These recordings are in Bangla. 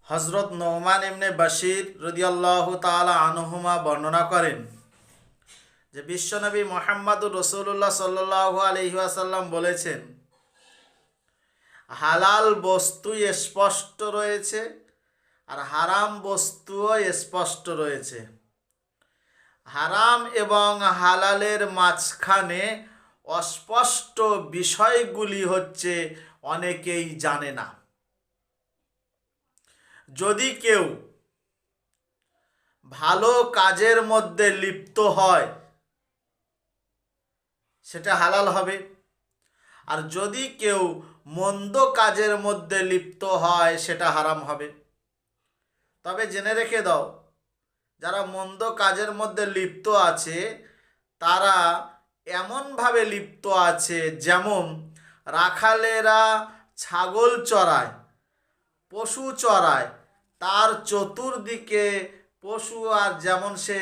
হজরত নোমান ইবনে বাশির রাদিয়াল্লাহু তাআলা আনহুমা বর্ণনা করেন যে বিশ্বনবী মুহাম্মদুর রাসূলুল্লাহ সাল্লাল্লাহু আলাইহি ওয়াসাল্লাম বলেছেন, হালাল বস্তু স্পষ্ট রয়েছে আর হারাম বস্তুও স্পষ্ট রয়েছে। হারাম এবং হালালের মাঝখানে অস্পষ্ট বিষয়গুলি হচ্ছে অনেকেই জানে না। যদি কেউ ভালো কাজের মধ্যে লিপ্ত হয় সেটা হালাল হবে, আর যদি কেউ মন্দ কাজের মধ্যে লিপ্ত হয় সেটা হারাম হবে। তবে জেনে রেখে দাও, যারা মন্দ কাজের মধ্যে লিপ্ত আছে তারা এমনভাবে লিপ্ত আছে যেমন রাখালেরা ছাগল চড়ায়, পশু চড়ায়, তার চতুর্দিকে পশু আর যেমন সে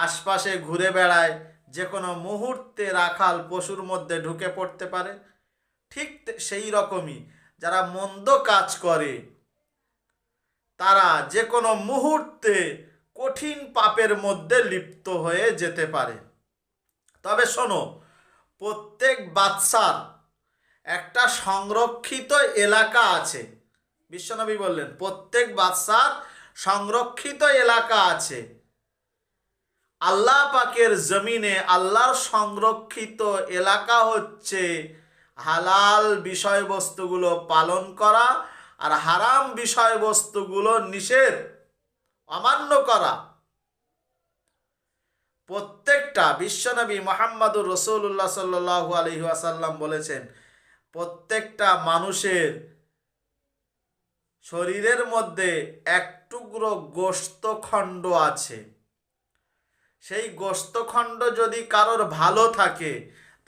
আশপাশে ঘুরে বেড়ায়, যে কোনো মুহূর্তে রাখাল পশুর মধ্যে ঢুকে পড়তে পারে। ঠিক সেই রকমই যারা মন্দ কাজ করে তারা যে কোনো মুহূর্তে কঠিন পাপের মধ্যে লিপ্ত হয়ে যেতে পারে। তবে শোনো, প্রত্যেক বাদশার একটা সংরক্ষিত এলাকা আছে। বিশ্বনবী বললেন প্রত্যেক বাদশার সংরক্ষিত এলাকা আছে। আল্লাহ পাকের জমিনে আল্লাহর সংরক্ষিত এলাকা হচ্ছে হালাল বিষয়বস্তুগুলো পালন করা আর হারাম বিষয়বস্তুগুলো নিষেধ অমান্য করা। প্রত্যেকটা বিশ্বনবী মুহাম্মদুর রাসূলুল্লাহ সাল্লাল্লাহু আলাইহি ওয়াসাল্লাম বলেছেন, প্রত্যেকটা মানুষের শরীরের মধ্যে এক টুকরো গোশতখণ্ড আছে। সেই গোশতখণ্ড যদি কারোর ভালো থাকে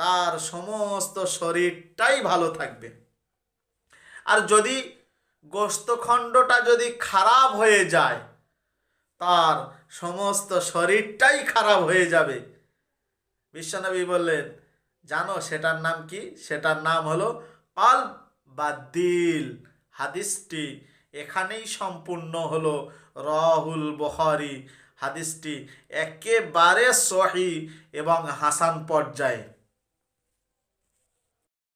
তার সমস্ত শরীরটাই ভালো থাকবে, আর যদি গোশতখণ্ডটা যদি খারাপ হয়ে যায় তার সমস্ত শরীরটাই খারাপ হয়ে যাবে। বিশ্বনবী বললেন, জানো সেটার নাম কি? সেটার নাম হলো কলব বা দিল। হাদিসটি এখানেই সম্পূর্ণ হলো। রাহুল বুখারী। হাদিসটি একেবারে সহিহ এবং হাসান পর্যায়ে।